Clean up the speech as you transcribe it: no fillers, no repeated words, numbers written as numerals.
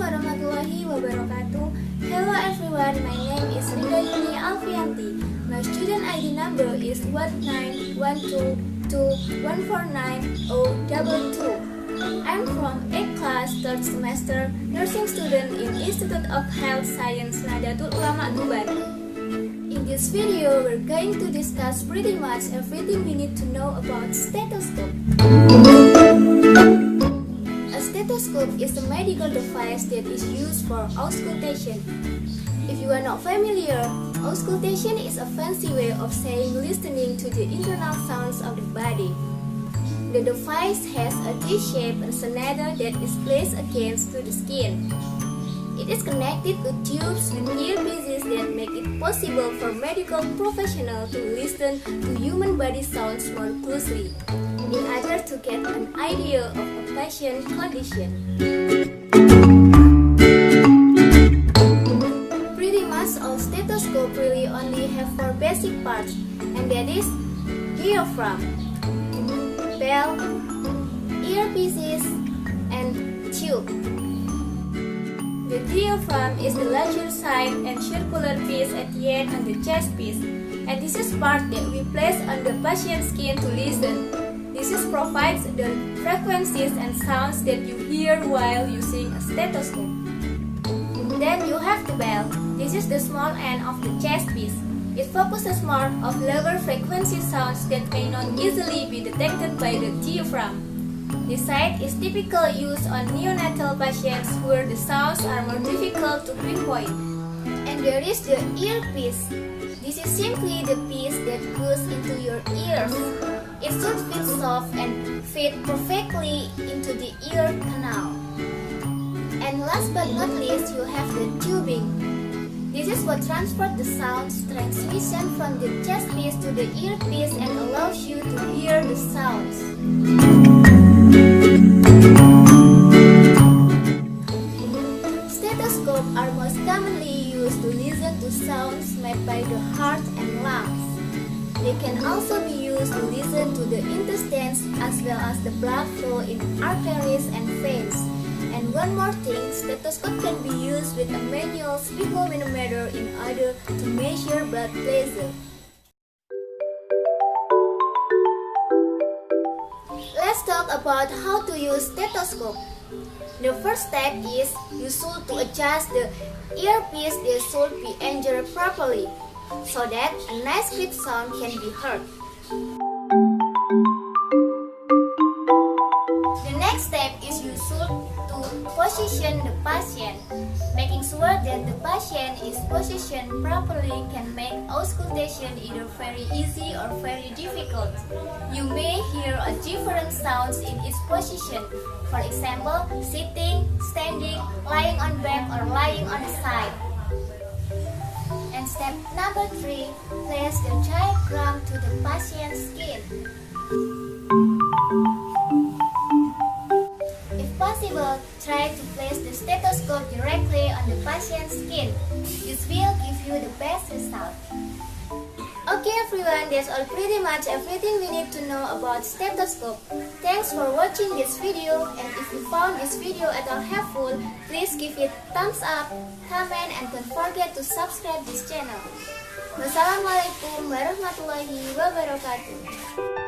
warahmatullahi wabarakatuh. Hello everyone, my name is Yuni Alfiyanti. My student ID number is 19122149022. I'm from 8th class 3rd semester nursing student in Institute of Health Science Nahdlatul Ulama Tuban. In this video, we're going to discuss pretty much everything we need to know about stethoscope. A stethoscope is a medical device that is used for auscultation. If you are not familiar, auscultation is a fancy way of saying listening to the internal sounds of the body. The device has a T-shaped resonator that is placed against the skin. It is connected to tubes and earpieces that make it possible for medical professionals to listen to human body sounds more closely, in order to get an idea of a patient's condition. Pretty much all stethoscopes really only have 4 basic parts, and that is diaphragm, bell, earpieces, and tube. The diaphragm is the larger side and circular piece at the end on the chest piece, and this is part that we place on the patient's skin to listen. This provides the frequencies and sounds that you hear while using a stethoscope. Then you have the bell. This is the small end of the chest piece. It focuses more of lower frequency sounds that may not easily be detected by the diaphragm. This side is typically used on neonatal patients where the sounds are more difficult to pinpoint. And there is the earpiece. This is simply the piece that goes into your ears. It should feel soft and fit perfectly into the ear canal. And last but not least, you have the tubing. This is what transports the sounds transmission from the chest piece to the earpiece and allows you to hear the sounds. Stethoscopes are most commonly used to listen to sounds made by the heart and lungs. They can also be used to listen to the intestines as well as the blood flow in arteries and veins. And one more thing, stethoscope can be used with a manual sphygmomanometer in order to measure blood pressure. Let's talk about how to use stethoscope. The first step is you should to adjust the earpiece that should be angled properly, so that a nice crisp sound can be heard. The next step is you should to position the patient. Making sure that the patient is positioned properly can make auscultation either very easy or very difficult. You may hear a different sounds in each position. For example, sitting, standing, lying on back, or lying on the side. And step number 3, place the diaphragm to the patient's skin. If possible, try to place the stethoscope directly on the patient's skin. This will give you the best result. Okay everyone, that's all pretty much everything we need to know about stethoscope. Thanks for watching this video, and if you found this video at all helpful, please give it thumbs up, comment, and don't forget to subscribe this channel. Wassalamualaikum warahmatullahi wabarakatuh.